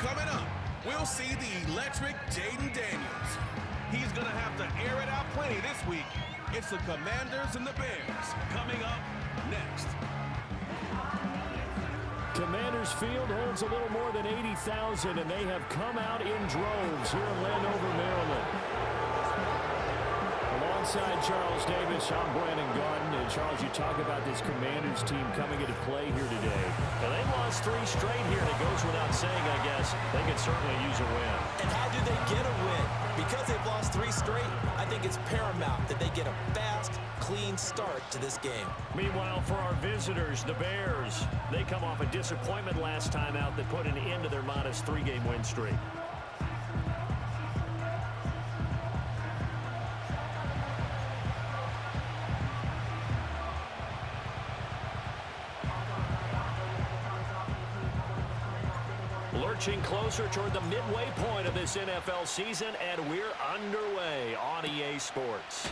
Coming up, we'll see the electric Jaden Daniels. He's going to have to air it out plenty this week. It's the Commanders and the Bears coming up next. Commanders Field holds a little more than 80,000, and they have come out in droves here in Landover, Maryland. Alongside Charles Davis, I'm Brandon Garden. And Charles, you talk about this Commanders team coming into play here today. Now, they lost 3 straight here, and it goes without saying, I guess. They could certainly use a win. And how do they get a win? Because they've lost 3 straight, I think it's paramount that they get a fast, clean start to this game. Meanwhile, for our visitors, the Bears, they come off a disappointment last time out that put an end to their modest 3-game win streak. Lurching closer toward the midway point of this NFL season, and we're underway on EA Sports.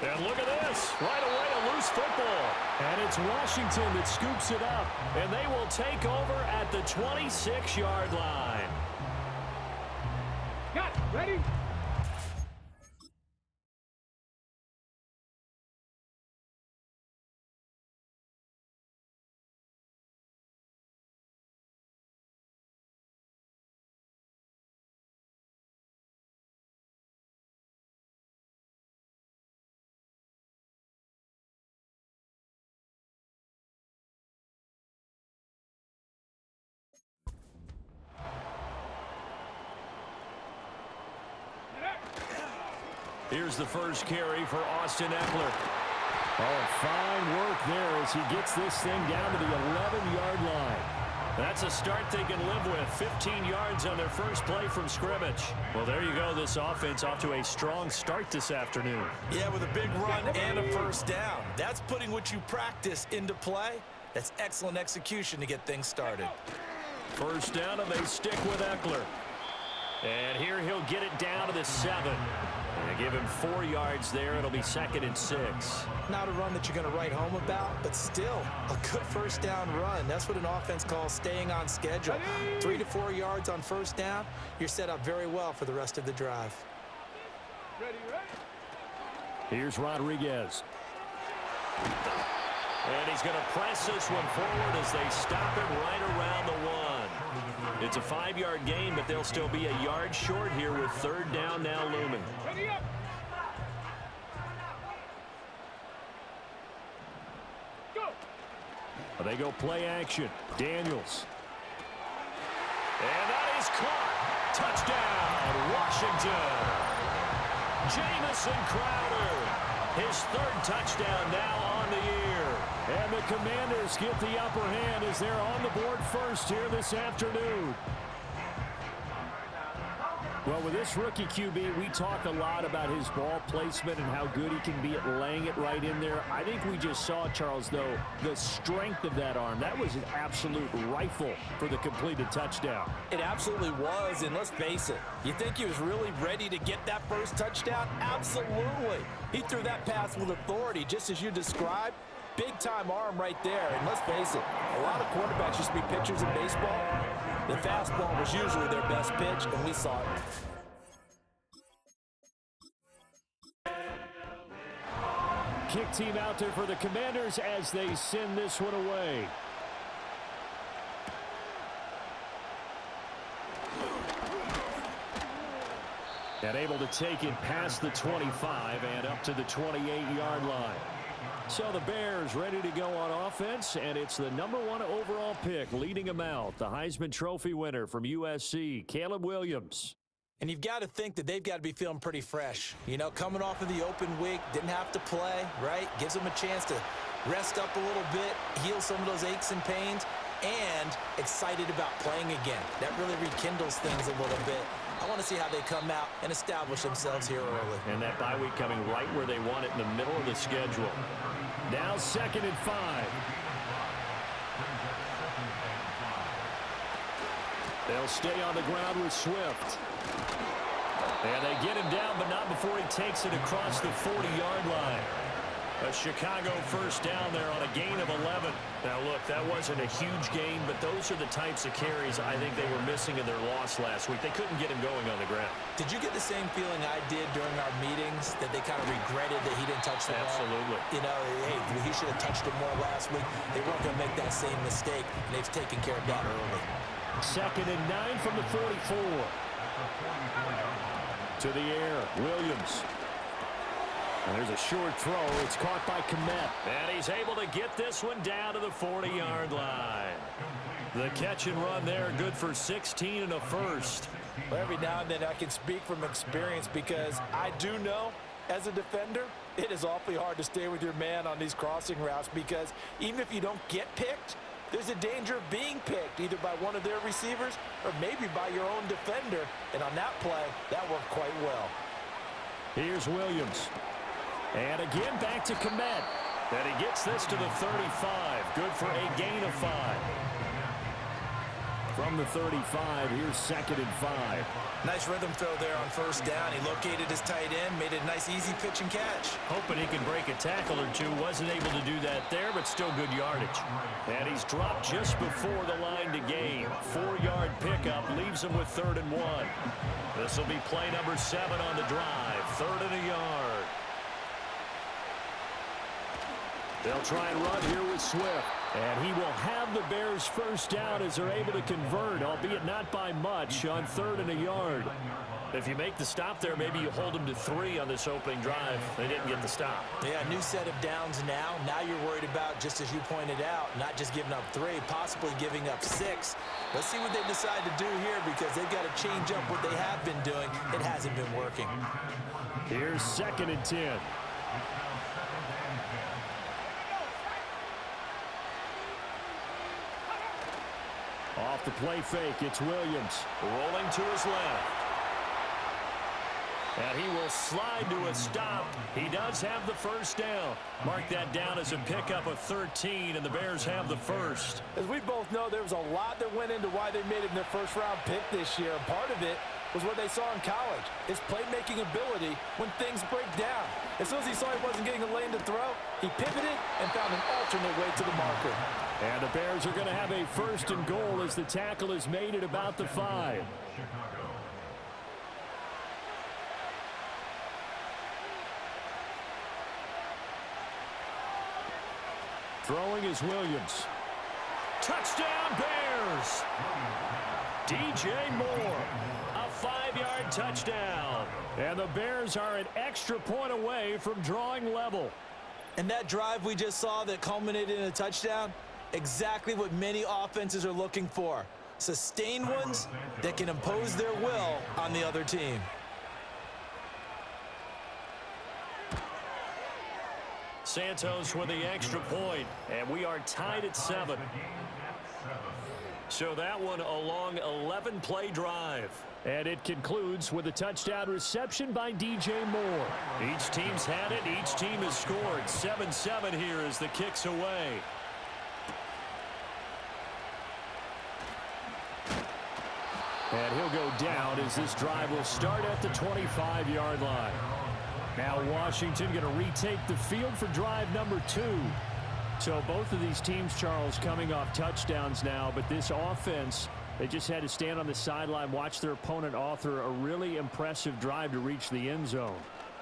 And look at this. Right away, a loose football. And it's Washington that scoops it up. And they will take over at the 26-yard line. Got ready? Here's the first carry for Austin Eckler. Oh, fine work there as he gets this thing down to the 11-yard line. That's a start they can live with. 15 yards on their first play from scrimmage. Well, there you go. This offense off to a strong start this afternoon. Yeah, with a big run and a first down. That's putting what you practice into play. That's excellent execution to get things started. First down, and they stick with Eckler. And here he'll get it down to the 7. And give him 4 yards there. It'll be 2nd and 6. Not a run that you're going to write home about, but still a good first down run. That's what an offense calls staying on schedule. 3 to 4 yards on first down. You're set up very well for the rest of the drive. Here's Rodriguez. And he's going to press this one forward as they stop him right around the 1. It's a 5-yard gain, but they'll still be a yard short here with 3rd down now looming. They go play action. Daniels. And that is caught. Touchdown, Washington. Jamison Crowder. His 3rd touchdown now on the year. And the Commanders get the upper hand as they're on the board first here this afternoon. Well, with this rookie QB, we talk a lot about his ball placement and how good he can be at laying it right in there. I think we just saw, Charles, though, the strength of that arm. That was an absolute rifle for the completed touchdown. It absolutely was, and let's face it, you think he was really ready to get that first touchdown? Absolutely. He threw that pass with authority, just as you described. Big-time arm right there, and let's face it, a lot of quarterbacks used to be pitchers in baseball. The fastball was usually their best pitch, and we saw it. Kick team out there for the Commanders as they send this one away. And able to take it past the 25 and up to the 28-yard line. So the Bears ready to go on offense, and it's the #1 overall pick leading them out, the Heisman Trophy winner from USC, Caleb Williams. And you've got to think that they've got to be feeling pretty fresh. You know, coming off of the open week, didn't have to play, right? Gives them a chance to rest up a little bit, heal some of those aches and pains, and excited about playing again. That really rekindles things a little bit. I want to see how they come out and establish themselves here early. And that bye week coming right where they want it in the middle of the schedule. Now 2nd and 5. They'll stay on the ground with Swift. And they get him down, but not before he takes it across the 40-yard line. A Chicago first down there on a gain of 11. Now, look, that wasn't a huge gain, but those are the types of carries I think they were missing in their loss last week. They couldn't get him going on the ground. Did you get the same feeling I did during our meetings, that they kind of regretted that he didn't touch the ball? Absolutely. You know, hey, he should have touched it more last week. They weren't going to make that same mistake, and they've taken care of that early. 2nd and 9 from the 44. To the air, Williams. And there's a short throw. It's caught by Kmet. And he's able to get this one down to the 40-yard line. The catch and run there, good for 16 and a first. Well, every now and then I can speak from experience, because I do know, as a defender, it is awfully hard to stay with your man on these crossing routes, because even if you don't get picked, there's a danger of being picked, either by one of their receivers or maybe by your own defender. And on that play, that worked quite well. Here's Williams. And again back to Kmet. And he gets this to the 35. Good for a gain of 5. From the 35, here's 2nd and 5. Nice rhythm throw there on first down. He located his tight end, made a nice easy pitch and catch. Hoping he can break a tackle or two. Wasn't able to do that there, but still good yardage. And he's dropped just before the line to gain. 4-yard pickup leaves him with 3rd and 1. This will be play number 7 on the drive. 3rd and a yard. They'll try and run here with Swift. And he will have the Bears first down as they're able to convert, albeit not by much, on 3rd and a yard. If you make the stop there, maybe you hold them to 3 on this opening drive. They didn't get the stop. Yeah, new set of downs now. Now you're worried about, just as you pointed out, not just giving up 3, possibly giving up 6. Let's see what they decide to do here, because they've got to change up what they have been doing. It hasn't been working. Here's 2nd and 10. Off the play fake, it's Williams. Rolling to his left. And he will slide to a stop. He does have the first down. Mark that down as a pickup of 13, and the Bears have the first. As we both know, there was a lot that went into why they made him their first-round pick this year. And part of it was what they saw in college, his playmaking ability when things break down. As soon as he saw he wasn't getting a lane to throw, he pivoted and found an alternate way to the marker. And the Bears are going to have a 1st and goal as the tackle is made at about the 5. Throwing is Williams. Touchdown, Bears! DJ Moore, a 5-yard touchdown. And the Bears are an extra point away from drawing level. And that drive we just saw that culminated in a touchdown, exactly what many offenses are looking for. Sustained ones that can impose their will on the other team. Santos with the extra point, and we are tied at 7. So that one a long 11-play drive. And it concludes with a touchdown reception by DJ Moore. Each team's had it. Each team has scored. 7-7 here as the kick's away. And he'll go down as this drive will start at the 25-yard line. Now Washington going to retake the field for drive number 2. So both of these teams, Charles, coming off touchdowns now, but this offense, they just had to stand on the sideline, watch their opponent author a really impressive drive to reach the end zone.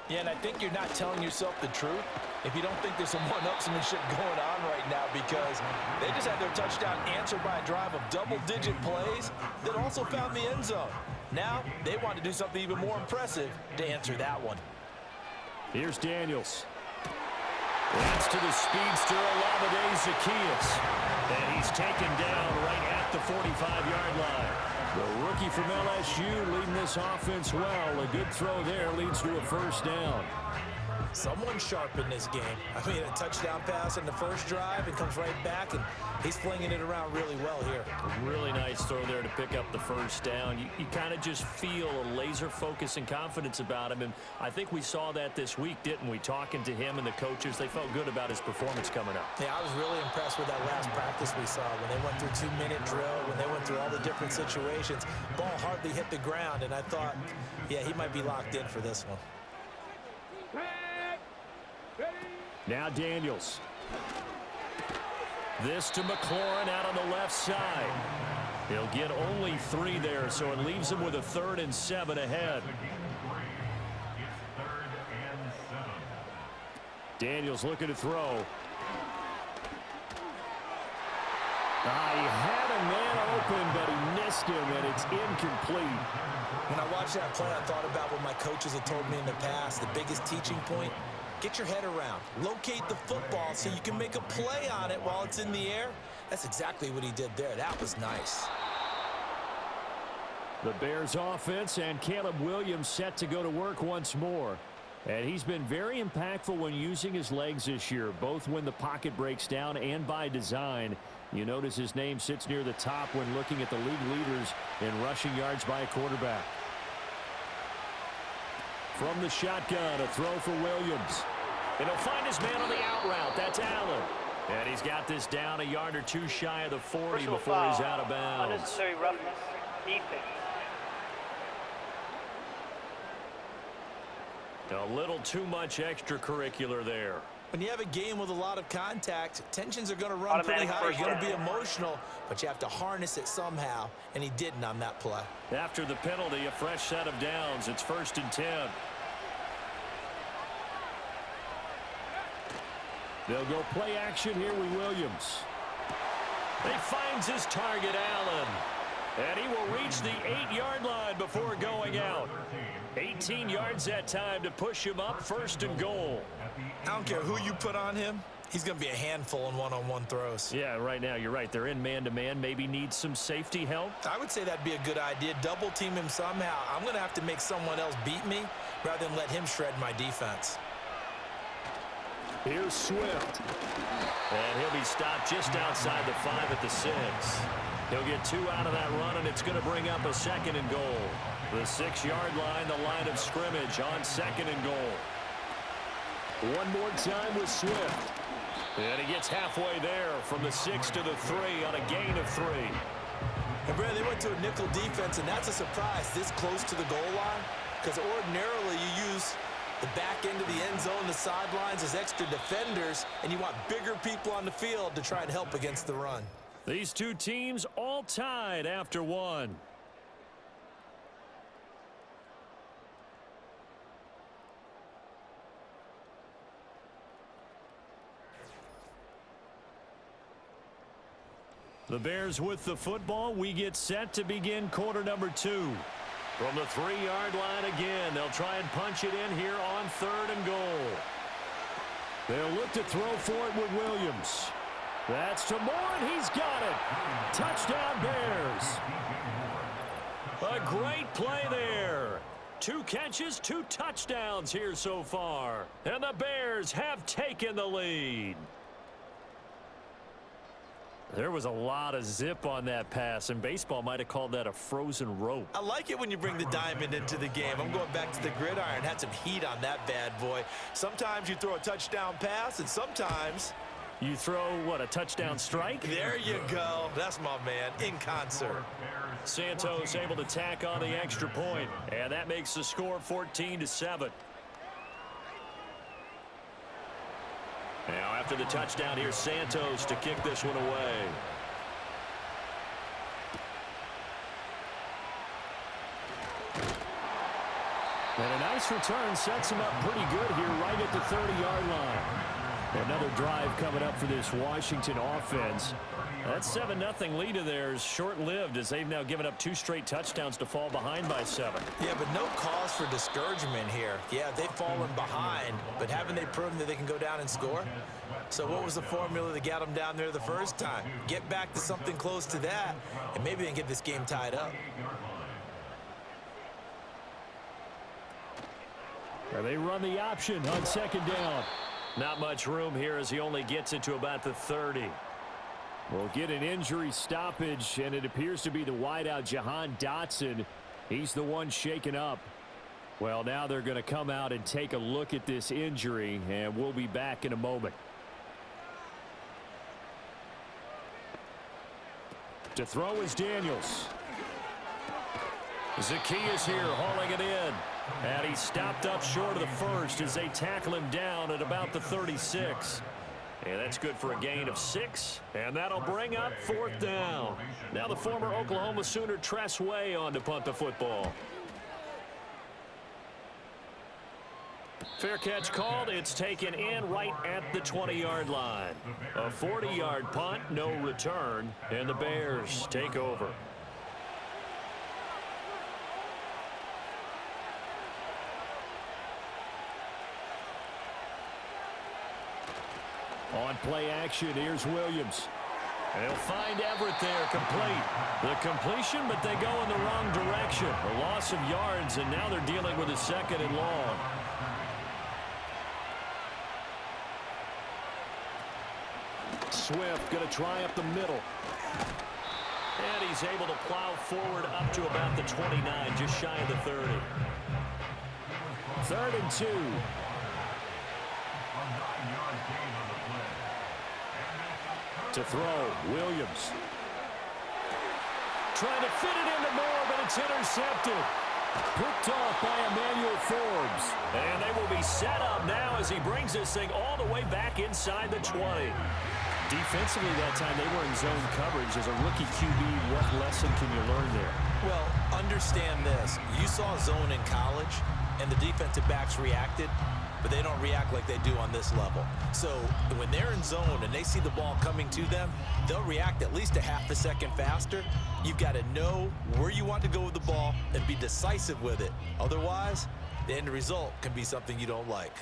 Yeah, and I think you're not telling yourself the truth if you don't think there's some one-upsmanship going on right now, because they just had their touchdown answered by a drive of double-digit plays that also found the end zone. Now they want to do something even more impressive to answer that one. Here's Daniels. That's to the speedster, Olamide Zaccheaus. And he's taken down right at the 45-yard line. The rookie from LSU leading this offense well. A good throw there leads to a first down. Someone sharp in this game. I mean, a touchdown pass in the first drive, it comes right back, and he's flinging it around really well here. A really nice throw there to pick up the first down. You kind of just feel a laser focus and confidence about him, and I think we saw that this week, didn't we? Talking to him and the coaches, they felt good about his performance coming up. Yeah, I was really impressed with that last practice we saw when they went through 2-minute drill, when they went through all the different situations. Ball hardly hit the ground, and I thought, yeah, he might be locked in for this one. Now Daniels. This to McLaurin out on the left side. He'll get only 3 there, so it leaves him with a 3rd and 7 ahead. Daniels looking to throw. He had a man open, but he missed him, and it's incomplete. When I watched that play, I thought about what my coaches have told me in the past. The biggest teaching point, get your head around. Locate the football so you can make a play on it while it's in the air. That's exactly what he did there. That was nice. The Bears offense and Caleb Williams set to go to work once more. And he's been very impactful when using his legs this year, both when the pocket breaks down and by design. You notice his name sits near the top when looking at the league leaders in rushing yards by a quarterback. From the shotgun, a throw for Williams. And he'll find his man on the out route. That's Allen. And he's got this down a yard or 2 shy of the 40 before he's out of bounds. Unnecessary roughness. Defense. A little too much extracurricular there. When you have a game with a lot of contact, tensions are going to run pretty high. You're going to be emotional, but you have to harness it somehow, and he didn't on that play. After the penalty, a fresh set of downs. It's 1st and 10. They'll go play action here with Williams. He finds his target, Allen. And he will reach the 8-yard line before going out. 18 yards that time to push him up, 1st and goal. I don't care who you put on him. He's going to be a handful in one-on-one throws. Yeah, right now you're right. They're in man-to-man. Maybe need some safety help. I would say that'd be a good idea. Double team him somehow. I'm going to have to make someone else beat me rather than let him shred my defense. Here's Swift. And he'll be stopped just outside the 5 at the 6. He'll get 2 out of that run, and it's going to bring up a 2nd and goal. The 6-yard line, the line of scrimmage on 2nd and goal. One more time with Swift. And he gets halfway there from the 6 to the 3 on a gain of 3. And Brad, they went to a nickel defense, and that's a surprise this close to the goal line, because ordinarily you use the back end of the end zone, the sidelines as extra defenders, and you want bigger people on the field to try and help against the run. These two teams all tied after 1. The Bears with the football. We get set to begin quarter number 2. From the 3-yard line again, they'll try and punch it in here on 3rd and goal. They'll look to throw for it with Williams. That's to Moore, and he's got it. Touchdown, Bears. A great play there. 2 catches, 2 touchdowns here so far. And the Bears have taken the lead. There was a lot of zip on that pass, and baseball might have called that a frozen rope. I like it when you bring the diamond into the game. I'm going back to the gridiron. Had some heat on that bad boy. Sometimes you throw a touchdown pass, and sometimes you throw, what, a touchdown strike? There you go. That's my man, in concert. Santos able to tack on the extra point, and that makes the score 14-7. Now, after the touchdown, here's Santos to kick this one away. And a nice return sets him up pretty good here right at the 30-yard line. Another drive coming up for this Washington offense. That 7-0 lead of theirs short-lived as they've now given up 2 straight touchdowns to fall behind by 7. Yeah, but no cause for discouragement here. Yeah, they've fallen behind, but haven't they proven that they can go down and score? So what was the formula that got them down there the first time? Get back to something close to that, and maybe they can get this game tied up. And they run the option on 2nd down. Not much room here as he only gets it to about the 30. We'll get an injury stoppage, and it appears to be the wideout Jahan Dotson. He's the one shaken up. Well, now they're going to come out and take a look at this injury, and we'll be back in a moment. To throw is Daniels. Zacchaeus here hauling it in. And he stopped up short of the first as they tackle him down at about the 36. And that's good for a gain of 6. And that'll bring up 4th down. Now the former Oklahoma Sooner Tress Way on to punt the football. Fair catch called. It's taken in right at the 20-yard line. A 40-yard punt, no return, and the Bears take over. On play action, here's Williams. They'll find Everett there, complete. The completion, but they go in the wrong direction. A loss of yards, and now they're dealing with a 2nd and long. Swift going to try up the middle. And he's able to plow forward up to about the 29, just shy of the 30. 3rd and 2. To throw, Williams. Trying to fit it into Moore, but it's intercepted. Picked off by Emmanuel Forbes. And they will be set up now as he brings this thing all the way back inside the 20. Defensively that time, they were in zone coverage. As a rookie QB, what lesson can you learn there? Well, understand this. You saw zone in college, and the defensive backs reacted, but they don't react like they do on this level. So when they're in zone and they see the ball coming to them, they'll react at least a half a second faster. You've got to know where you want to go with the ball and be decisive with it. Otherwise, the end result can be something you don't like.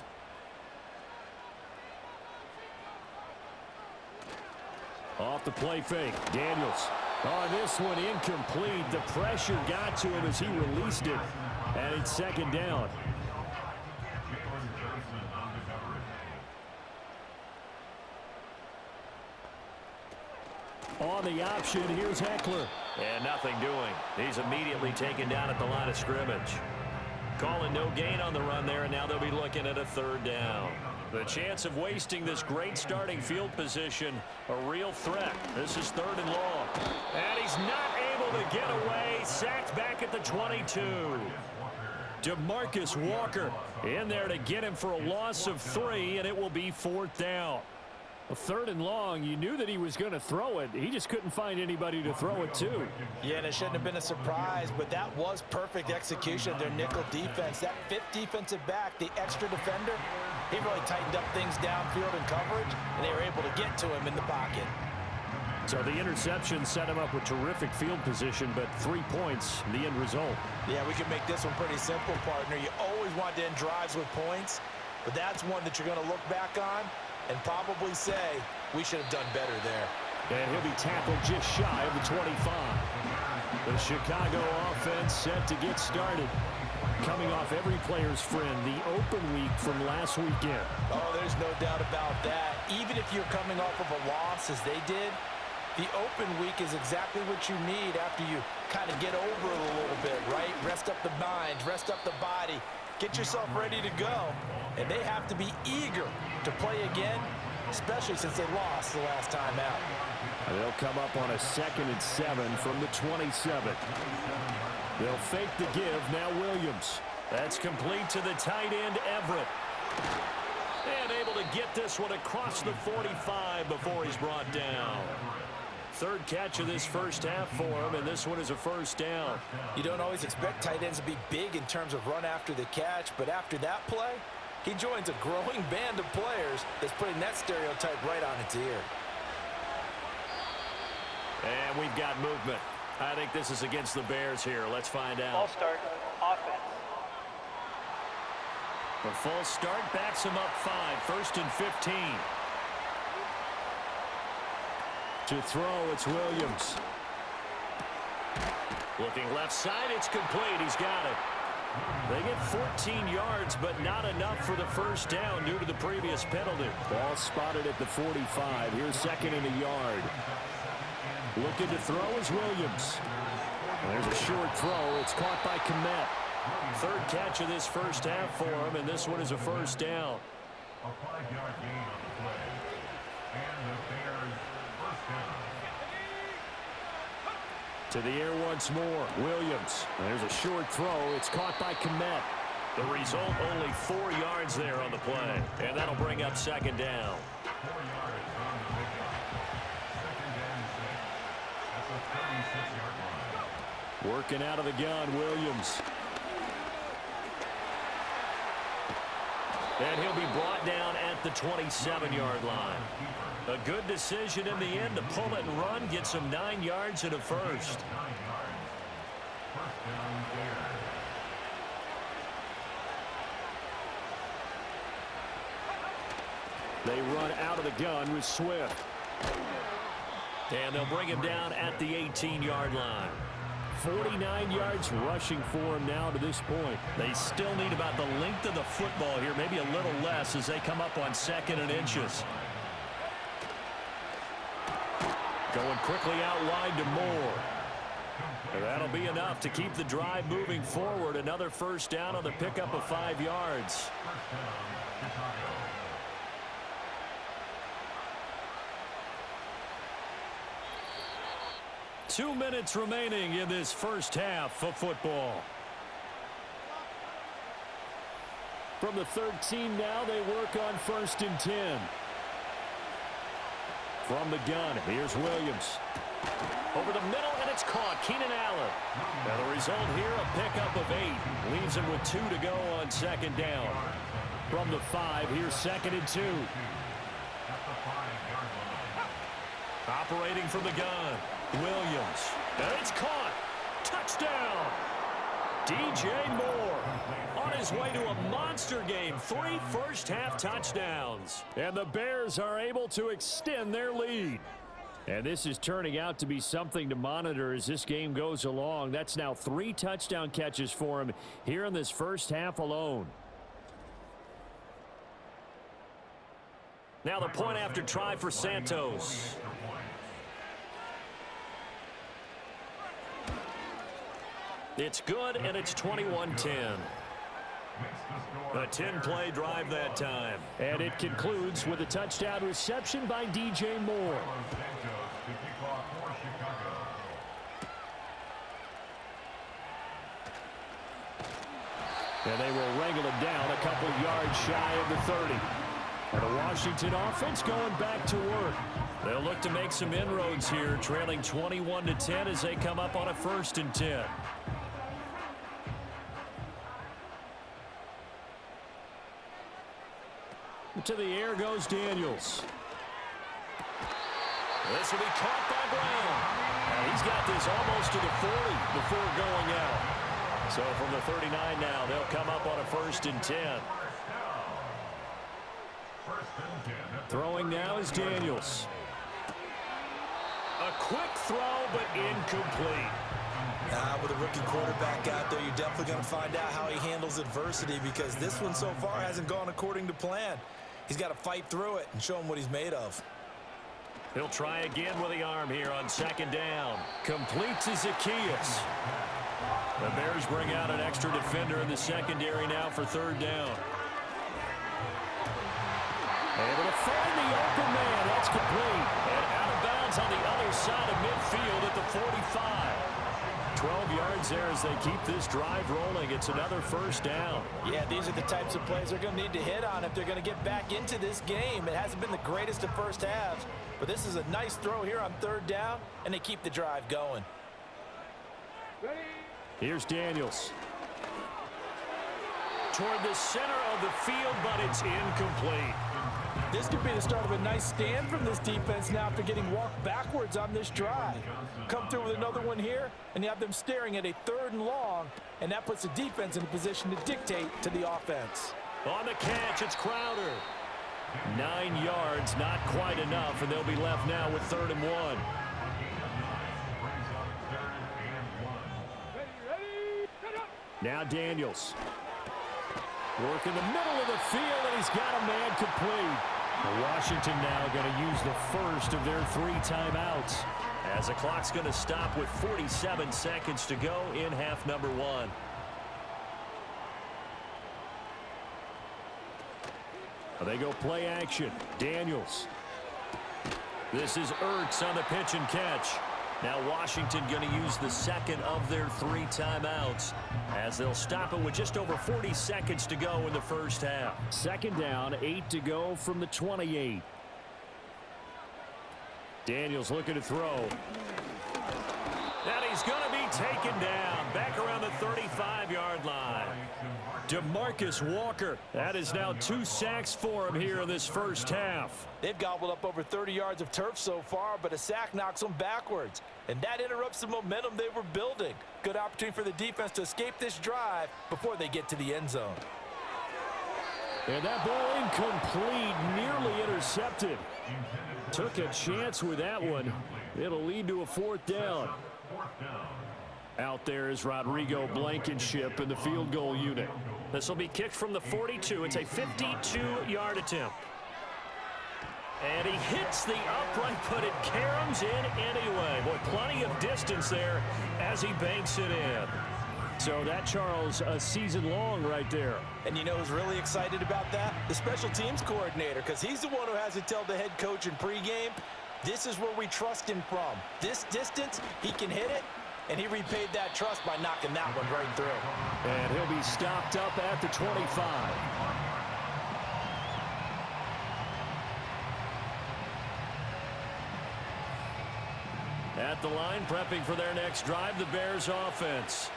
Off the play fake, Daniels. Oh, this one incomplete. The pressure got to him as he released it. And it's 2nd down. On the option, here's Heckler. And nothing doing. He's immediately taken down at the line of scrimmage. Calling no gain on the run there, and now they'll be looking at a 3rd down. The chance of wasting this great starting field position, a real threat. This is 3rd and long. And he's not able to get away. Sacked back at the 22. DeMarcus Walker in there to get him for a loss of 3, and it will be 4th down. A 3rd and long, you knew that he was going to throw it. He just couldn't find anybody to throw it to. Yeah, and it shouldn't have been a surprise, but that was perfect execution of their nickel defense. That 5th defensive back, the extra defender, he really tightened up things downfield in coverage, and they were able to get to him in the pocket. So the interception set him up with terrific field position, but 3 points, the end result. Yeah, we can make this one pretty simple, partner. You always want to end drives with points, but that's one that you're going to look back on and probably say, we should have done better there. And he'll be tackled just shy of the 25. The Chicago offense set to get started. Coming off every player's friend, the open week from last weekend. Oh, there's no doubt about that. Even if you're coming off of a loss as they did, the open week is exactly what you need after you kind of get over it a little bit, right? Rest up the mind, rest up the body, get yourself ready to go. And they have to be eager to play again, especially since they lost the last time out. They'll come up on a 2nd and 7 from the 27. They'll fake the give, now Williams. That's complete to the tight end, Everett. And able to get this one across the 45 before he's brought down. 3rd catch of this first half for him, and this one is a 1st down. You don't always expect tight ends to be big in terms of run after the catch, but after that play, he joins a growing band of players that's putting that stereotype right on its ear. And we've got movement. I think this is against the Bears here. Let's find out. False start, offense. The false start backs him up 5, 1st and 15. To throw, it's Williams. Looking left side, it's complete. He's got it. They get 14 yards, but not enough for the 1st down due to the previous penalty. Ball spotted at the 45. Here's 2nd and a yard. Looking to throw is Williams. There's a short throw. It's caught by Kmet. 3rd catch of this first half for him, and this one is a 1st down. A 5-yard gain on the play. And the Bears first down. To the air once more. Williams. There's a short throw. It's caught by Kmet. The result, only 4 yards there on the play. And that'll bring up second down. 4 yards on the pickup. Second down and 6. That's a 36-yard line. Working out of the gun, Williams. And he'll be brought down at the 27-yard line. A good decision in the end to pull it and run, get some 9 yards and a first. 9 yards. First down there. They run out of the gun with Swift. And they'll bring him down at the 18-yard line. 49 yards rushing for him now to this point. They still need about the length of the football here, maybe a little less as they come up on 2nd and inches. Going quickly out wide to Moore. And that'll be enough to keep the drive moving forward. Another first down on the pickup of 5 yards. First down, Chicago. 2 minutes remaining in this first half of football. From the 13 now, they work on 1st and 10. From the gun, here's Williams. Over the middle, and it's caught. Keenan Allen. Now the result here, a pickup of 8. Leaves him with 2 to go on 2nd down. From the 5, here's 2nd and 2. Operating from the gun, Williams. And it's caught. Touchdown. DJ Moore on his way to a monster game. 3 first-half touchdowns. And the Bears are able to extend their lead. And this is turning out to be something to monitor as this game goes along. That's now 3 touchdown catches for him here in this first half alone. Now the point after try for Santos. It's good, and it's 21-10. A 10-play drive that time. And it concludes with a touchdown reception by DJ Moore. And they will wrangle it down a couple yards shy of the 30. And the Washington offense going back to work. They'll look to make some inroads here, trailing 21-10 as they come up on a 1st and 10. To the air goes Daniels. This will be caught by Brown. And he's got this almost to the 40 before going out. So from the 39 now, they'll come up on a 1st and 10. Throwing now is Daniels. A quick throw, but incomplete. With a rookie quarterback out there, you're definitely going to find out how he handles adversity, because this one so far hasn't gone according to plan. He's got to fight through it and show him what he's made of. He'll try again with the arm here on 2nd down. Complete to Zacchaeus. The Bears bring out an extra defender in the secondary now for 3rd down. Able to find the open man. That's complete. And out of bounds on the other side of midfield at the 45. 12 yards there as they keep this drive rolling. It's another first down. Yeah, these are the types of plays they're going to need to hit on if they're going to get back into this game. It hasn't been the greatest of first halves, but this is a nice throw here on 3rd down, and they keep the drive going. Here's Daniels. Toward the center of the field, but it's incomplete. This could be the start of a nice stand from this defense now after getting walked backwards on this drive. Come through with another one here, and you have them staring at a 3rd and long, and that puts the defense in a position to dictate to the offense. On the catch, it's Crowder. 9 yards, not quite enough, and they'll be left now with 3rd and 1. Now Daniels. Work in the middle of the field, and he's got a man complete. Washington now going to use the first of their 3 timeouts. As the clock's going to stop with 47 seconds to go in half number 1. They go play action. Daniels. This is Ertz on the pitch and catch. Now Washington going to use the second of their 3 timeouts as they'll stop it with just over 40 seconds to go in the first half. Second down, 8 to go from the 28. Daniels looking to throw. And he's going to be taken down back around the 35-yard line. DeMarcus Walker. That is now 2 sacks for him here in this first half. They've gobbled up over 30 yards of turf so far, but a sack knocks them backwards. And that interrupts the momentum they were building. Good opportunity for the defense to escape this drive before they get to the end zone. And that ball incomplete, nearly intercepted. Took a chance with that one. It'll lead to a 4th down. Out there is Rodrigo Blankenship in the field goal unit. This will be kicked from the 42. It's a 52-yard attempt. And he hits the upright, but it caroms in anyway. Boy, plenty of distance there as he banks it in. So that, Charles, a season long right there. And you know who's really excited about that? The special teams coordinator, because he's the one who has to tell the head coach in pregame, this is where we trust him from. This distance, he can hit it, and he repaid that trust by knocking that one right through. And he'll be stopped up at the 25. At the line, prepping for their next drive, the Bears offense.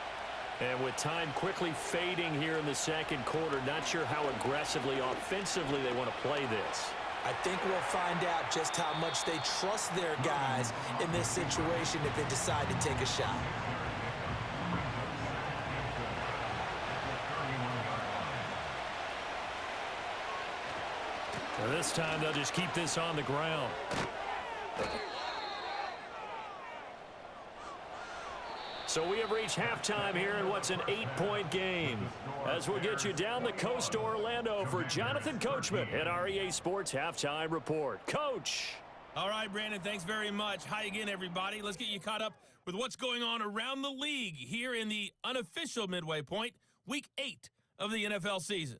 And with time quickly fading here in the second quarter, not sure how aggressively, offensively they want to play this. I think we'll find out just how much they trust their guys in this situation if they decide to take a shot. And this time they'll just keep this on the ground. So we have reached halftime here in what's an 8-point game. As we'll get you down the coast to Orlando for Jonathan Coachman at our EA Sports Halftime Report. Coach. All right, Brandon, thanks very much. Hi again, everybody. Let's get you caught up with what's going on around the league here in the unofficial midway point, Week 8 of the NFL season.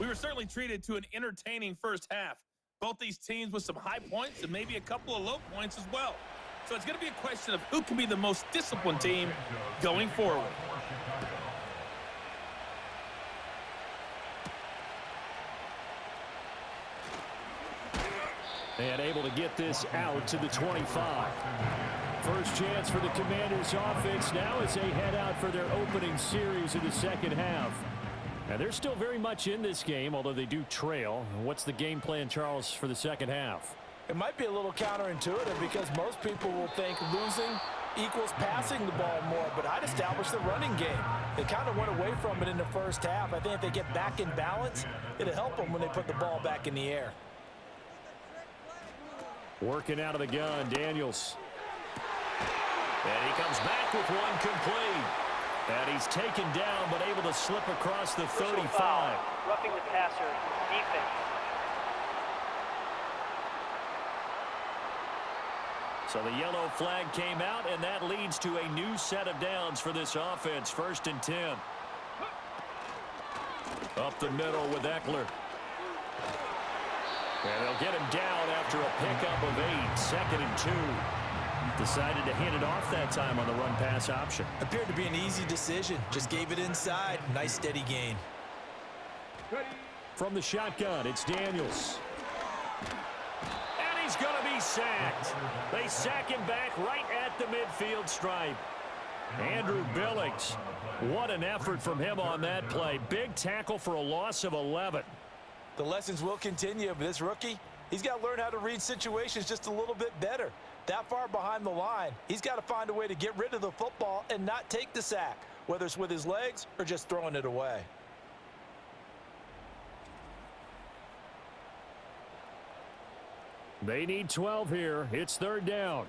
We were certainly treated to an entertaining first half. Both these teams with some high points and maybe a couple of low points as well. So it's going to be a question of who can be the most disciplined team going forward. And able to get this out to the 25. First chance for the Commanders offense now as they head out for their opening series of the second half. And they're still very much in this game, although they do trail. What's the game plan, Charles, for the second half? It might be a little counterintuitive because most people will think losing equals passing the ball more, but I'd establish the running game. They kind of went away from it in the first half. I think if they get back in balance, it'll help them when they put the ball back in the air. Working out of the gun, Daniels. And he comes back with one complete. And he's taken down, but able to slip across the 35. Roughing the passer, defense. So the yellow flag came out, and that leads to a new set of downs for this offense. 1st and 10. Up the middle with Eckler. And they'll get him down after a pickup of 8. 2nd and 2. Decided to hand it off that time on the run-pass option. Appeared to be an easy decision. Just gave it inside. Nice steady gain. From the shotgun, it's Daniels. And he's going to be sacked. They sack him back right at the midfield stripe. Andrew Billings. What an effort from him on that play. Big tackle for a loss of 11. The lessons will continue, but this rookie, he's got to learn how to read situations just a little bit better. That far behind the line, he's got to find a way to get rid of the football and not take the sack, whether it's with his legs or just throwing it away. They need 12 here. It's 3rd down.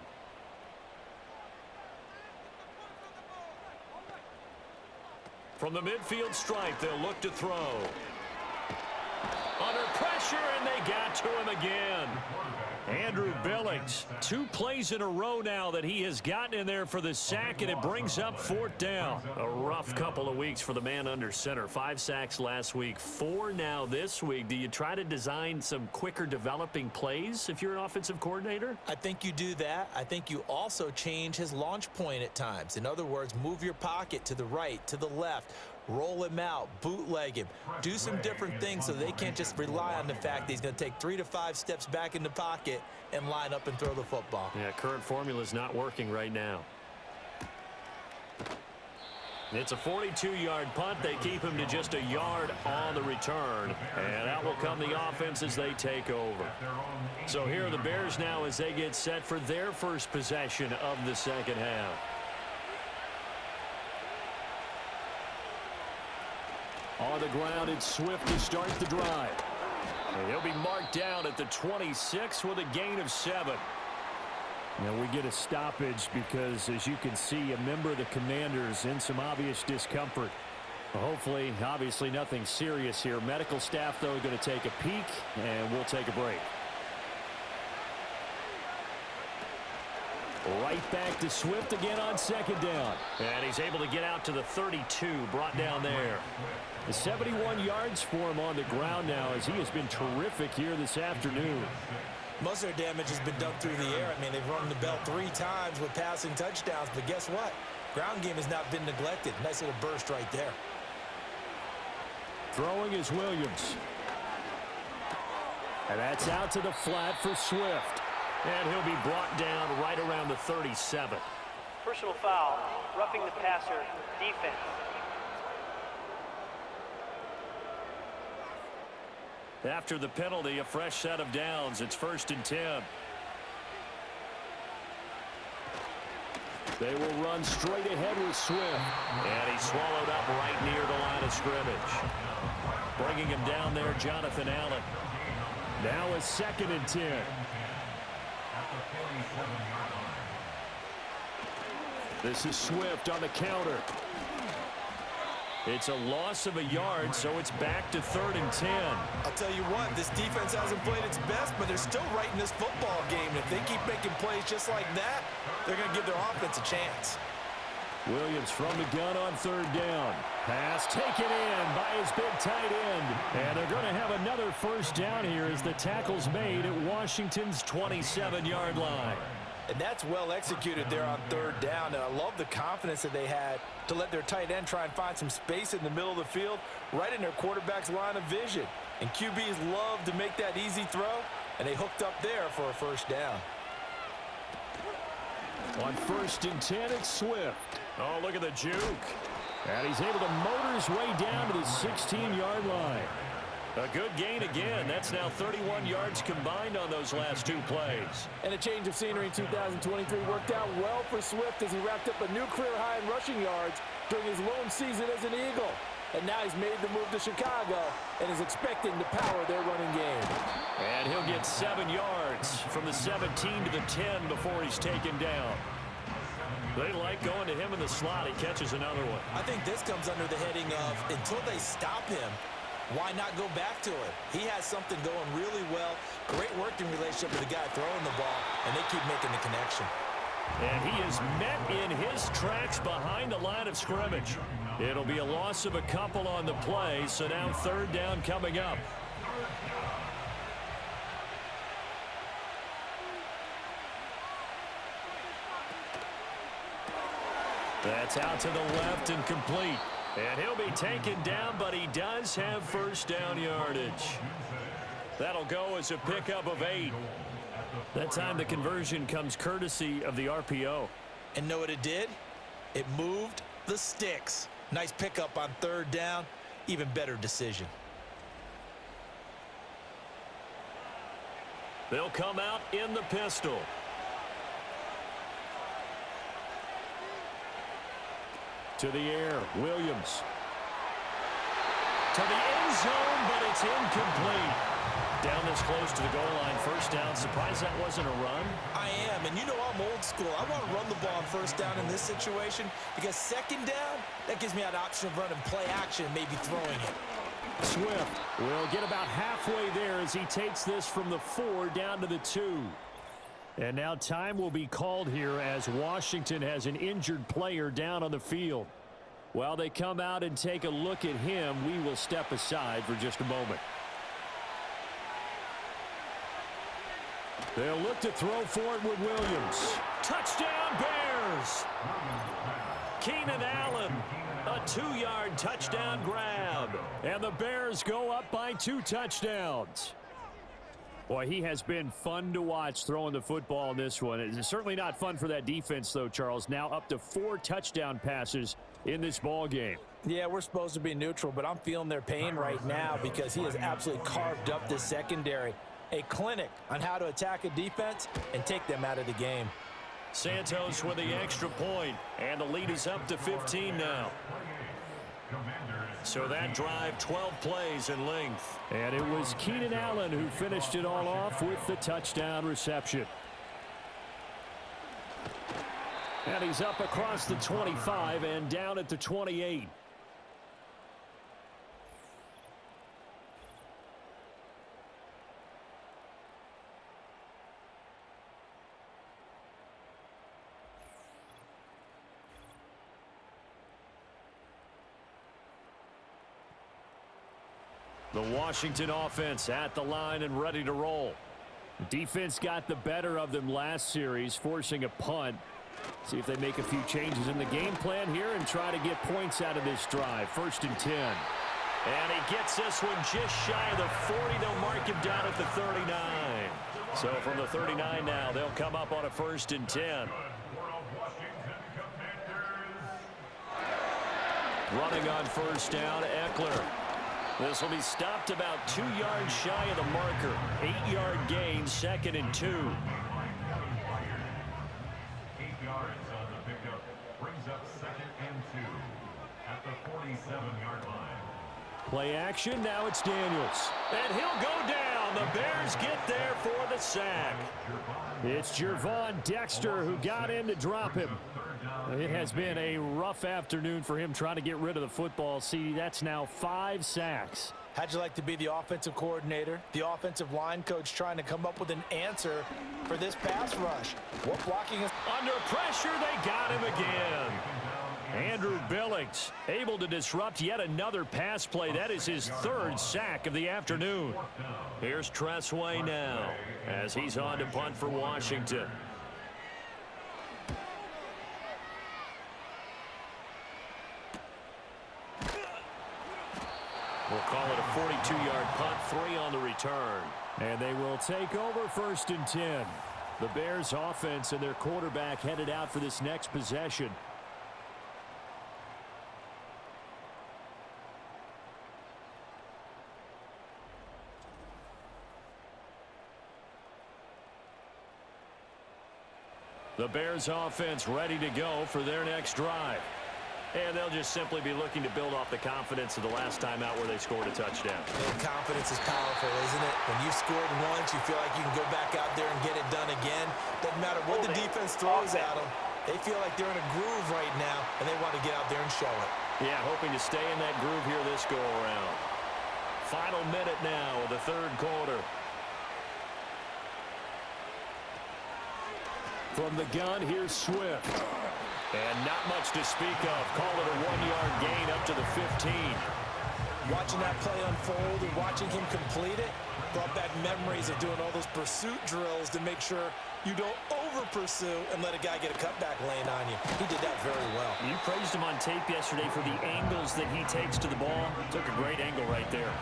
From the midfield stripe, they'll look to throw. Under pressure, and they got to him again. Andrew Billings, 2 plays in a row now that he has gotten in there for the sack, and it brings up 4th down. A rough couple of weeks for the man under center. 5 sacks last week, 4 now this week. Do you try to design some quicker developing plays if you're an offensive coordinator? I think you do that. I think you also change his launch point at times. In other words, move your pocket to the right, to the left. Roll him out, bootleg him, do some different things so they can't just rely on the fact that he's going to take 3 to 5 steps back in the pocket and line up and throw the football. Yeah, current formula is not working right now. It's a 42-yard punt. They keep him to just a yard on the return. And out will come the offense as they take over. So here are the Bears now as they get set for their first possession of the second half. On the ground, it's Swift to start the drive. And he'll be marked down at the 26 with a gain of 7. Now we get a stoppage because, as you can see, a member of the Commanders in some obvious discomfort. Hopefully, obviously nothing serious here. Medical staff, though, going to take a peek, and we'll take a break. Right back to Swift again on second down. And he's able to get out to the 32, brought down there. 71 yards for him on the ground now as he has been terrific here this afternoon. Most of their damage has been done through the air. I mean, they've rung the bell 3 times with passing touchdowns, but guess what? Ground game has not been neglected. Nice little burst right there. Throwing is Williams. And that's out to the flat for Swift. And he'll be brought down right around the 37. Personal foul, roughing the passer, defense. After the penalty, a fresh set of downs. It's 1st and 10. They will run straight ahead with Swift. And he's swallowed up right near the line of scrimmage. Bringing him down there, Jonathan Allen. Now a 2nd and 10. This is Swift on the counter. It's a loss of a yard, so it's back to 3rd and 10. I'll tell you what, this defense hasn't played its best, but they're still right in this football game. And if they keep making plays just like that, they're going to give their offense a chance. Williams from the gun on 3rd down. Pass taken in by his big tight end. And they're going to have another 1st down here as the tackle's made at Washington's 27-yard line. And that's well executed there on 3rd down. And I love the confidence that they had to let their tight end try and find some space in the middle of the field, right in their quarterback's line of vision. And QBs love to make that easy throw, and they hooked up there for a 1st down. On 1st and 10, it's Swift. Oh, look at the juke. And he's able to motor his way down to the 16-yard line. A good gain again. That's now 31 yards combined on those last 2 plays. And a change of scenery in 2023 worked out well for Swift as he wrapped up a new career high in rushing yards during his lone season as an Eagle. And now he's made the move to Chicago and is expecting to power their running game. And he'll get 7 yards from the 17 to the 10 before he's taken down. They like going to him in the slot. He catches another one. I think this comes under the heading of, until they stop him, why not go back to it? He has something going really well. Great working relationship with the guy throwing the ball, and they keep making the connection. And he is met in his tracks behind the line of scrimmage. It'll be a loss of a couple on the play, so now 3rd down coming up. That's out to the left and complete. And he'll be taken down, but he does have 1st down yardage. That'll go as a pickup of 8. That time the conversion comes courtesy of the RPO. And know what it did? It moved the sticks. Nice pickup on 3rd down. Even better decision. They'll come out in the pistol. To the air, Williams. To the end zone, but it's incomplete. Down this close to the goal line, first down. Surprised that wasn't a run? I am, and you know I'm old school. I want to run the ball on first down in this situation because second down, that gives me an option of running play action, maybe throwing it. Swift will get about halfway there as he takes this from the 4 down to the 2. And now time will be called here as Washington has an injured player down on the field. While they come out and take a look at him, we will step aside for just a moment. They'll look to throw for it with Williams. Touchdown, Bears! Keenan Allen, a 2-yard touchdown grab. And the Bears go up by 2 touchdowns. Boy, he has been fun to watch throwing the football in this one. It's certainly not fun for that defense, though, Charles. Now up to 4 touchdown passes in this ball game. Yeah, we're supposed to be neutral, but I'm feeling their pain right now because he has absolutely carved up this secondary. A clinic on how to attack a defense and take them out of the game. Santos with the extra point, and the lead is up to 15 now. So that drive, 12 plays in length. And it was Keenan Allen who finished it all off with the touchdown reception. And he's up across the 25 and down at the 28. The Washington offense at the line and ready to roll. Defense got the better of them last series, forcing a punt. See if they make a few changes in the game plan here and try to get points out of this drive. 1st and 10. And he gets this one just shy of the 40. They'll mark him down at the 39. So from the 39 now, they'll come up on a 1st and 10. Running on first down, Eckler. This will be stopped about 2 yards shy of the marker. 8-yard gain, 2nd and 2. 8 yards on the pickup. Brings up 2nd and 2 at the 47-yard line. Play action, now it's Daniels. And he'll go down. The Bears get there for the sack. It's Gervon Dexter who got in to drop him. It has been a rough afternoon for him trying to get rid of the football. See, that's now 5 sacks. How'd you like to be the offensive coordinator, the offensive line coach trying to come up with an answer for this pass rush? What blocking is under pressure? They got him again. Andrew Billings able to disrupt yet another pass play. That is his 3rd sack of the afternoon. Here's Tressway now as he's on to punt for Washington. We'll call it a 42-yard punt, 3 on the return. And they will take over 1st and 10. The Bears offense and their quarterback headed out for this next possession. The Bears offense ready to go for their next drive. And they'll just simply be looking to build off the confidence of the last time out where they scored a touchdown. And confidence is powerful, isn't it? When you've scored once, you feel like you can go back out there and get it done again. Doesn't matter what the defense throws at them. They feel like they're in a groove right now, and they want to get out there and show it. Yeah, hoping to stay in that groove here this go-around. Final minute now of the 3rd quarter. From the gun, here's Swift. And not much to speak of. Call it a 1-yard gain up to the 15. Watching that play unfold and watching him complete it brought back memories of doing all those pursuit drills to make sure you don't over-pursue and let a guy get a cutback lane on you. He did that very well. You praised him on tape yesterday for the angles that he takes to the ball. Took a great angle right there.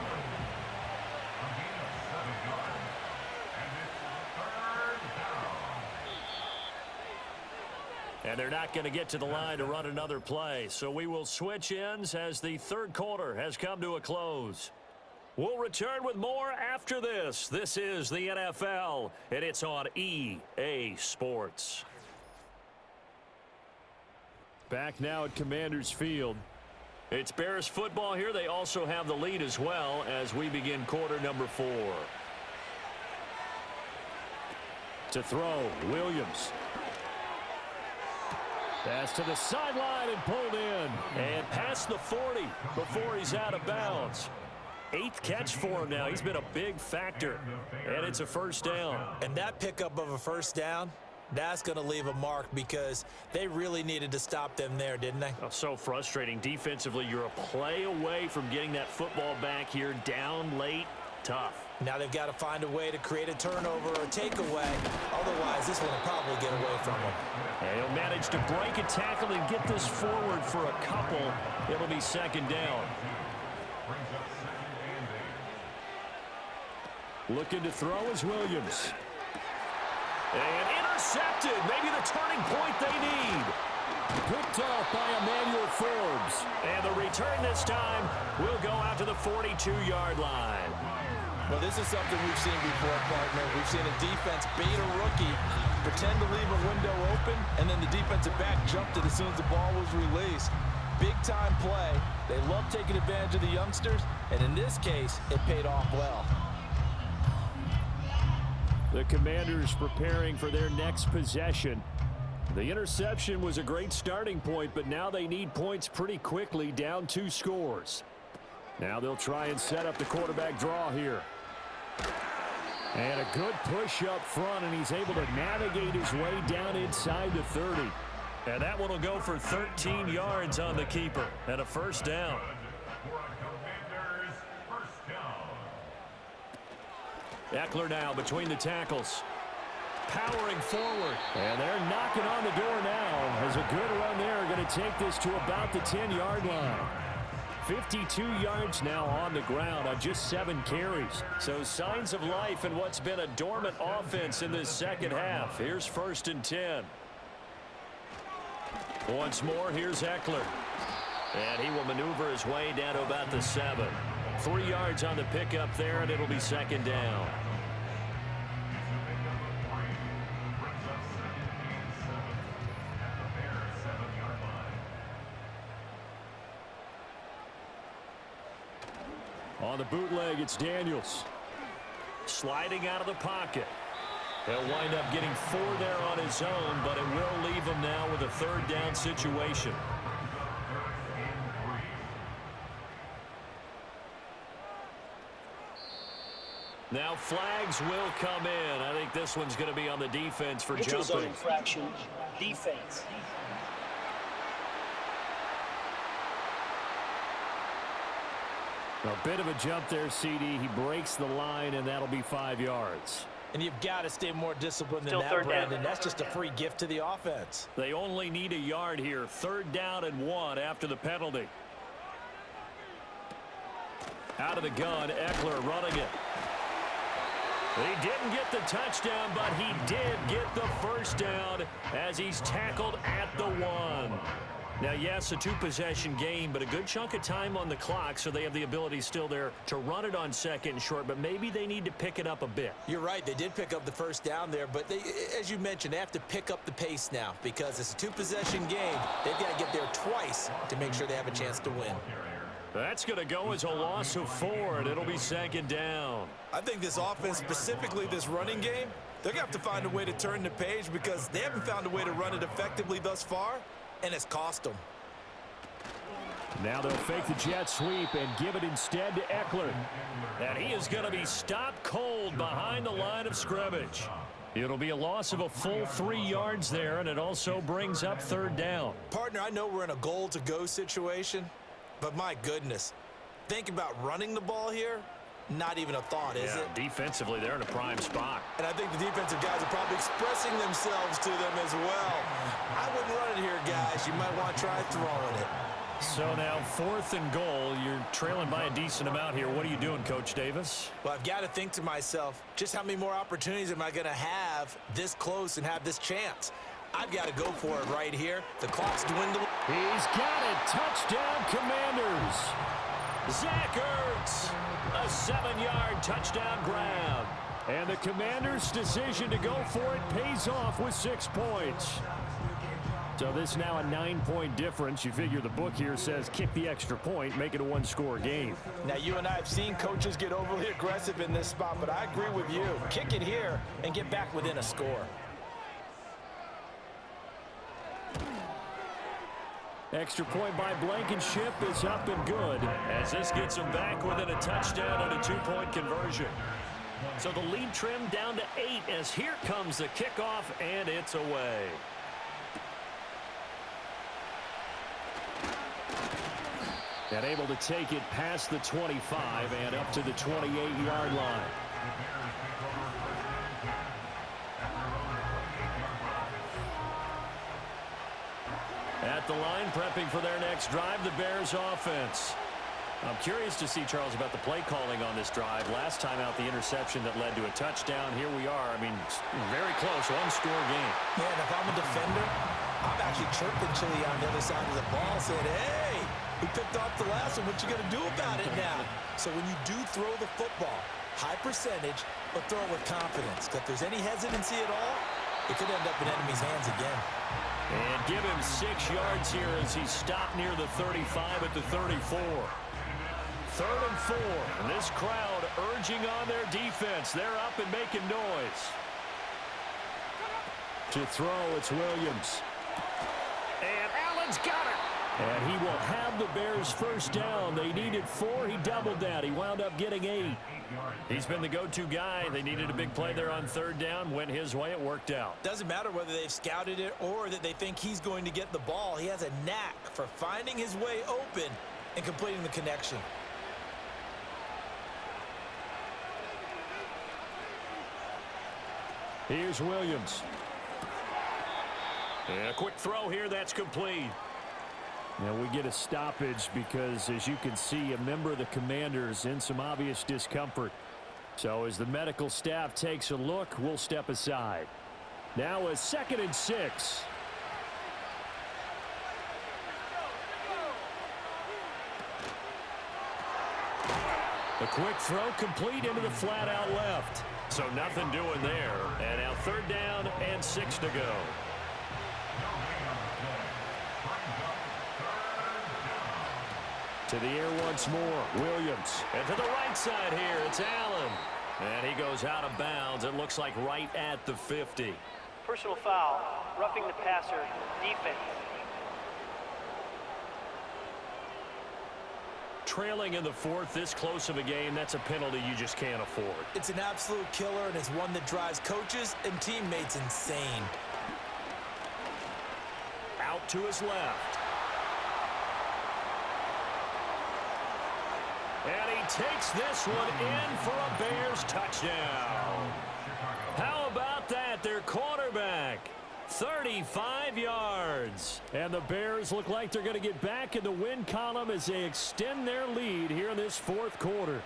And they're not going to get to the line to run another play. So we will switch ends as the 3rd quarter has come to a close. We'll return with more after this. This is the NFL, and it's on EA Sports. Back now at Commanders Field. It's Bears football here. They also have the lead as well as we begin quarter number 4. To throw, Williams. Pass to the sideline and pulled in. And past the 40 before he's out of bounds. 8th catch for him now. He's been a big factor. And it's a first down. And that pickup of a first down, that's going to leave a mark because they really needed to stop them there, didn't they? Oh, so frustrating. Defensively, you're a play away from getting that football back here. Down late, tough. Now they've got to find a way to create a turnover or takeaway. Otherwise, this one will probably get away from them. And he'll manage to break a tackle and get this forward for a couple. It'll be second down. Looking to throw is Williams. And intercepted. Maybe the turning point they need. Picked off by Emmanuel Forbes. And the return this time will go out to the 42-yard line. Well, this is something we've seen before, partner. We've seen a defense bait a rookie, pretend to leave a window open, and then the defensive back jumped it as soon as the ball was released. Big-time play. They love taking advantage of the youngsters, and in this case, it paid off well. The Commanders preparing for their next possession. The interception was a great starting point, but now they need points pretty quickly, down 2 scores. Now they'll try and set up the quarterback draw here. And a good push up front, and he's able to navigate his way down inside the 30. And that one will go for 13 yards on the keeper and a first down. Eckler now between the tackles. Powering forward. And they're knocking on the door now. As a good run there, going to take this to about the 10-yard line. 52 yards now on the ground on just 7 carries. So signs of life in what's been a dormant offense in this second half. Here's 1st and 10. Once more, here's Eckler. And he will maneuver his way down to about the 7. 3 yards on the pickup there, and it'll be second down. On the bootleg, it's Daniels. Sliding out of the pocket. He'll wind up getting 4 there on his own, but it will leave him now with a 3rd down situation. Now flags will come in. I think this one's going to be on the defense for jumping. Infraction, defense. A bit of a jump there, CD. He breaks the line, and that'll be 5 yards. And you've got to stay more disciplined than that, Brandon. That's just a free gift to the offense. They only need a yard here. 3rd down and 1 after the penalty. Out of the gun, Eckler running it. He didn't get the touchdown, but he did get the first down as he's tackled at the 1. Now, yes, a 2-possession game, but a good chunk of time on the clock, so they have the ability still there to run it on 2nd and short, but maybe they need to pick it up a bit. You're right. They did pick up the first down there, but they, as you mentioned, they have to pick up the pace now because it's a 2-possession game. They've got to get there twice to make sure they have a chance to win. That's going to go as a loss of 4, and it'll be 2nd down. I think this offense, specifically this running game, they're going to have to find a way to turn the page because they haven't found a way to run it effectively thus far, and it's cost them. Now they'll fake the jet sweep and give it instead to Eckler. And he is going to be stopped cold behind the line of scrimmage. It'll be a loss of a full 3 yards there, and it also brings up 3rd down. Partner, I know we're in a goal-to-go situation, but my goodness, think about running the ball here. Not even a thought, is it? Defensively, they're in a prime spot. And I think the defensive guys are probably expressing themselves to them as well. I wouldn't run it here, guys. You might want to try throwing it. So now 4th and goal. You're trailing by a decent amount here. What are you doing, Coach Davis? Well, I've got to think to myself, just how many more opportunities am I going to have this close and have this chance? I've got to go for it right here. The clock's dwindling. He's got it. Touchdown, Commanders. Zach Ertz, a 7-yard touchdown grab. And the Commanders' decision to go for it pays off with 6 points. So this now a 9-point difference. You figure the book here says kick the extra point, make it a one-score game. Now, you and I have seen coaches get overly aggressive in this spot, but I agree with you. Kick it here and get back within a score. Extra point by Blankenship is up and good. As this gets him back within a touchdown and a 2-point conversion. So the lead trimmed down to 8 as here comes the kickoff, and it's away. And able to take it past the 25 and up to the 28-yard line. At the line, prepping for their next drive, the Bears offense. I'm curious to see, Charles, about the play calling on this drive. Last time out, the interception that led to a touchdown. Here we are. I mean, very close, one-score game. Yeah, and if I'm a defender, I'm actually chirping Chili on the other side of the ball, saying, hey, we picked off the last one. What you going to do about it now? So when you do throw the football, high percentage, but throw it with confidence. Because if there's any hesitancy at all, it could end up in enemy's hands again. And give him 6 yards here as he stopped near the 35 at the 34. 3rd and 4. And this crowd urging on their defense. They're up and making noise. To throw, it's Williams. And Allen's got it. And he will have the Bears first down. They needed 4. He doubled that. He wound up getting 8. He's been the go-to guy. They needed a big play there on 3rd down. Went his way. It worked out. Doesn't matter whether they've scouted it or that they think he's going to get the ball. He has a knack for finding his way open and completing the connection. Here's Williams. And a quick throw here. That's complete. Now we get a stoppage because, as you can see, a member of the Commanders in some obvious discomfort. So as the medical staff takes a look, we'll step aside. Now a 2nd and 6. A quick throw complete into the flat out left. So nothing doing there. And now 3rd down and 6 to go. To the air once more, Williams. And to the right side here, it's Allen. And he goes out of bounds. It looks like right at the 50. Personal foul, roughing the passer, defense. Trailing in the 4th, this close of a game, that's a penalty you just can't afford. It's an absolute killer, and it's one that drives coaches and teammates insane. Out to his left. And he takes this one in for a Bears touchdown. How about that? Their quarterback, 35 yards. And the Bears look like they're going to get back in the win column as they extend their lead here in this 4th quarter.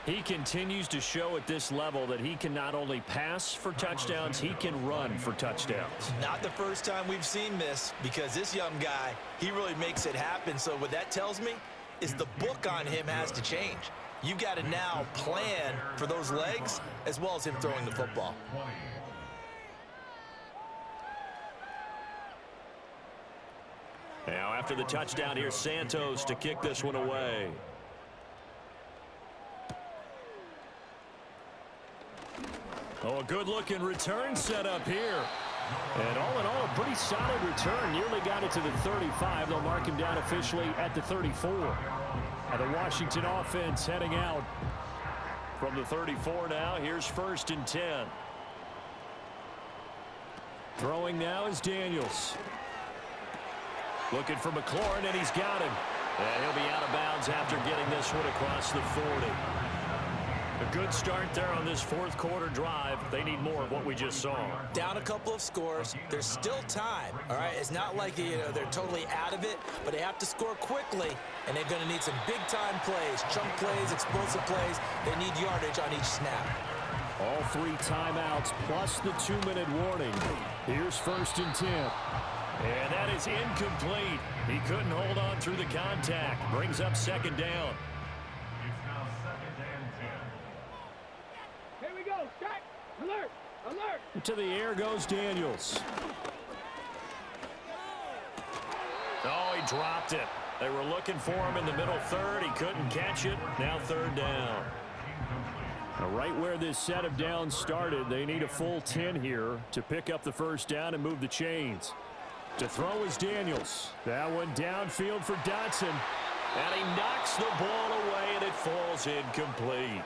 He continues to show at this level that he can not only pass for touchdowns, he can run for touchdowns. Not the first time we've seen this, because this young guy, he really makes it happen. So what that tells me is the book on him has to change. You've got to now plan for those legs as well as him throwing the football. Now after the touchdown, here's Santos to kick this one away. Oh, a good-looking return set up here. And all in all, a pretty solid return. Nearly got it to the 35. They'll mark him down officially at the 34. And the Washington offense heading out. From the 34 now, here's 1st and 10. Throwing now is Daniels. Looking for McLaurin, and he's got him. And he'll be out of bounds after getting this one across the 40. A good start there on this 4th quarter drive. They need more of what we just saw. Down a couple of scores. There's still time, all right? It's not like they're totally out of it, but they have to score quickly, and they're going to need some big-time plays, chunk plays, explosive plays. They need yardage on each snap. All 3 timeouts plus the 2-minute warning. Here's 1st and 10. And that is incomplete. He couldn't hold on through the contact. Brings up 2nd down. It's now 2nd and 10. Here we go. Check. Alert. Alert. To the air goes Daniels. Oh, he dropped it. They were looking for him in the middle third. He couldn't catch it. Now third down. Now, right where this set of downs started, they need a full 10 here to pick up the first down and move the chains. To throw is Daniels. That one downfield for Dotson. And he knocks the ball away, and it falls incomplete.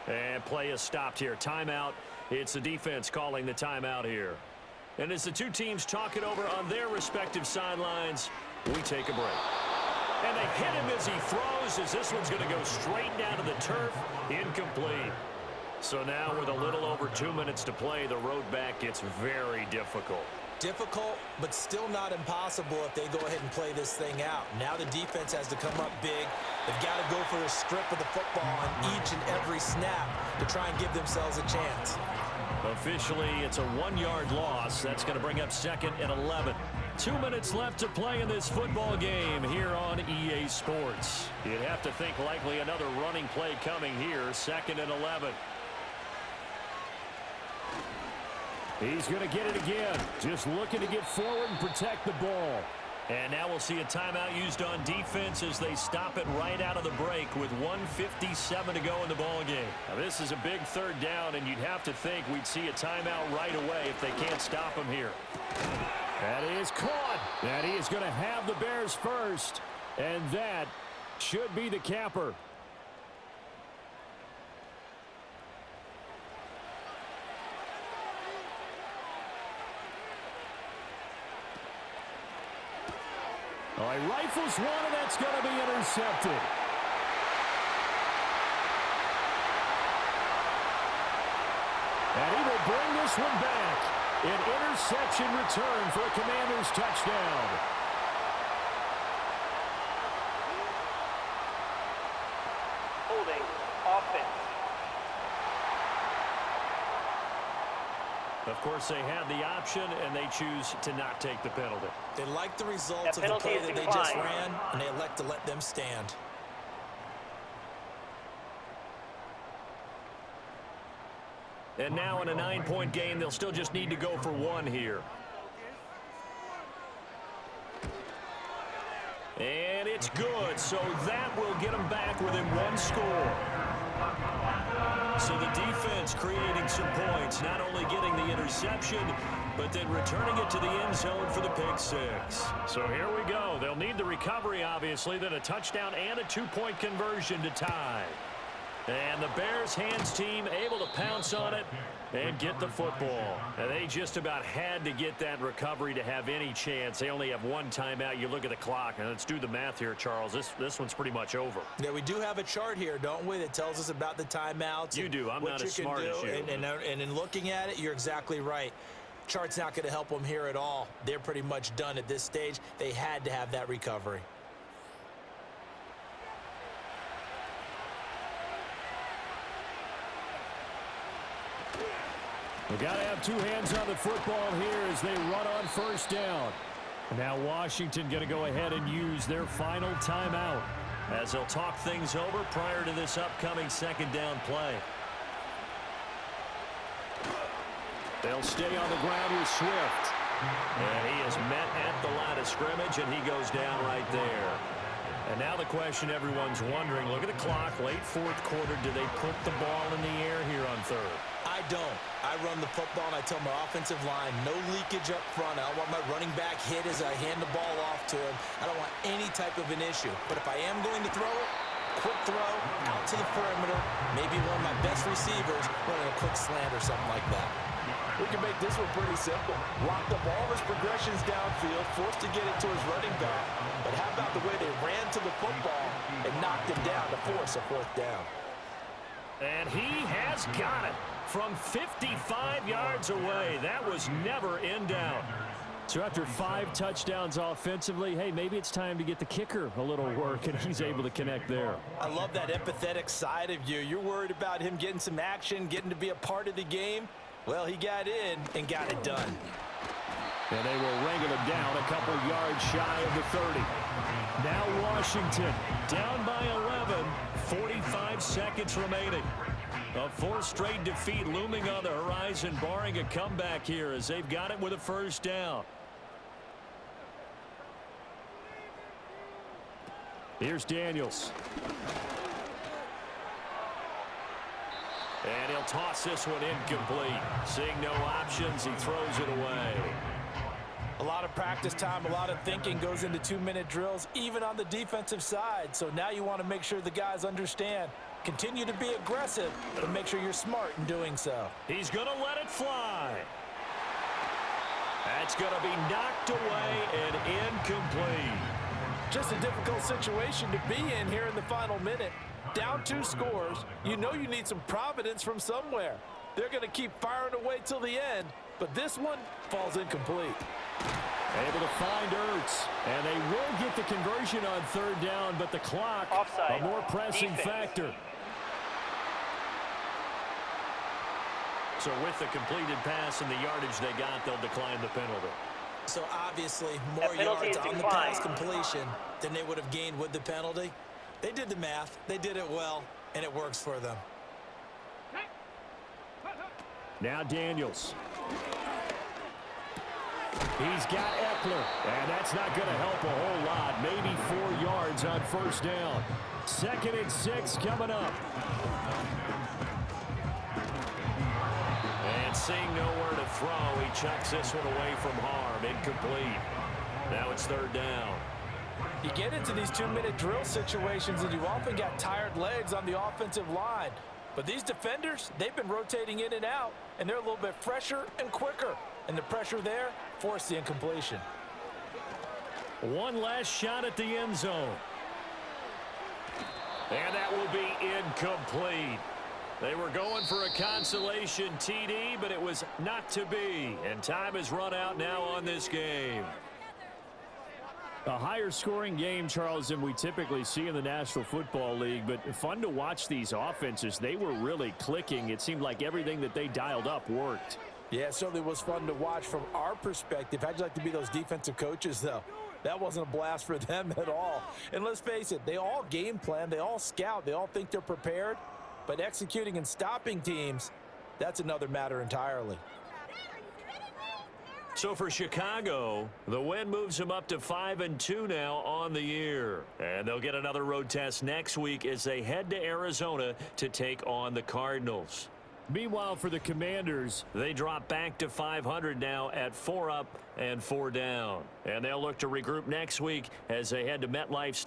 And play is stopped here. Timeout. It's the defense calling the timeout here. And as the two teams talk it over on their respective sidelines, we take a break. And they hit him as he throws, as this one's going to go straight down to the turf. Incomplete. So now with a little over 2 minutes to play, the road back gets very difficult. Difficult, but still not impossible if they go ahead and play this thing out. Now the defense has to come up big. They've got to go for the strip of the football on each and every snap to try and give themselves a chance. Officially, it's a 1-yard loss. That's going to bring up second and 11. 2 minutes left to play in this football game here on EA Sports. You'd have to think likely another running play coming here, second and 11. He's going to get it again. Just looking to get forward and protect the ball. And now we'll see a timeout used on defense as they stop it right out of the break with 1:57 to go in the ball game. Now this is a big third down, and you'd have to think we'd see a timeout right away if they can't stop him here. That is caught. And he is going to have the Bears first. And that should be the capper. All right, rifles one, and that's going to be intercepted. And he will bring this one back. An interception return for a Commanders touchdown. Holding offense. Of course, they have the option, and they choose to not take the penalty. They like the results of the play that they just ran, and they elect to let them stand. And now in a 9-point game, they'll still just need to go for one here. And it's good, so that will get them back within one score. So the defense creating some points, not only getting the interception, but then returning it to the end zone for the pick six. So here we go. They'll need the recovery, obviously, then a touchdown and a 2-point conversion to tie. And the Bears hands team able to pounce on it and get the football. And they just about had to get that recovery to have any chance. They only have one timeout. You look at the clock, and let's do the math here, Charles. This one's pretty much over. Yeah, we do have a chart here, don't we, that tells us about the timeouts. You do. I'm not as smart as you. And in looking at it, you're exactly right. Chart's not going to help them here at all. They're pretty much done at this stage. They had to have that recovery. We've got to have two hands on the football here as they run on first down. Now Washington going to go ahead and use their final timeout as they'll talk things over prior to this upcoming second down play. They'll stay on the ground with Swift. And he is met at the line of scrimmage, and he goes down right there. And now the question everyone's wondering, look at the clock, late fourth quarter, do they put the ball in the air here on third? I don't. I run the football, and I tell my offensive line, no leakage up front. I don't want my running back hit as I hand the ball off to him. I don't want any type of an issue. But if I am going to throw it, quick throw, out to the perimeter, maybe one of my best receivers running a quick slant or something like that. We can make this one pretty simple. Lock up all his progressions downfield, forced to get it to his running back. But how about the way they ran to the football and knocked him down to force a fourth down? And he has got it from 55 yards away. That was never in doubt. So after 5 touchdowns offensively, hey, maybe it's time to get the kicker a little work, and he's able to connect there. I love that empathetic side of you. You're worried about him getting some action, getting to be a part of the game. Well, he got in and got it done. And they will wrangle him down a couple yards shy of the 30. Now Washington down by 11, 45 seconds remaining. A fourth straight defeat looming on the horizon, barring a comeback here as they've got it with a first down. Here's Daniels. And he'll toss this one incomplete. Seeing no options, he throws it away. A lot of practice time, a lot of thinking goes into 2-minute drills, even on the defensive side. So now you want to make sure the guys understand. Continue to be aggressive, but make sure you're smart in doing so. He's going to let it fly. That's going to be knocked away and incomplete. Just a difficult situation to be in here in the final minute. Down 2 scores, you know you need some providence from somewhere. They're going to keep firing away till the end, but this one falls incomplete. Able to find Ertz, and they will get the conversion on third down, but the clock, offside, a more pressing defense. factor. So with the completed pass and the yardage they got, they'll decline the penalty. So obviously more penalty yards is on the declined. pass completion than they would have gained with the penalty. They did the math, they did it well, and it works for them. Now Daniels. He's got Eckler, and that's not going to help a whole lot. Maybe 4 yards on first down. 2nd and 6 coming up. And seeing nowhere to throw, he chucks this one away from harm. Incomplete. Now it's third down. You get into these 2-minute drill situations, and you often got tired legs on the offensive line. But these defenders, they've been rotating in and out, and they're a little bit fresher and quicker. And the pressure there forced the incompletion. One last shot at the end zone. And that will be incomplete. They were going for a consolation TD, but it was not to be. And time has run out now on this game. A higher scoring game, Charles, than we typically see in the National Football League, but fun to watch these offenses. They were really clicking. It seemed like everything that they dialed up worked. Yeah, it certainly was fun to watch from our perspective. How'd you like to be those defensive coaches, though? That wasn't a blast for them at all. And let's face it, they all game plan, they all scout, they all think they're prepared. But executing and stopping teams, that's another matter entirely. So for Chicago, the win moves them up to 5-2 now on the year. And they'll get another road test next week as they head to Arizona to take on the Cardinals. Meanwhile, for the Commanders, they drop back to 500 now at 4 up and 4 down. And they'll look to regroup next week as they head to MetLife Stadium.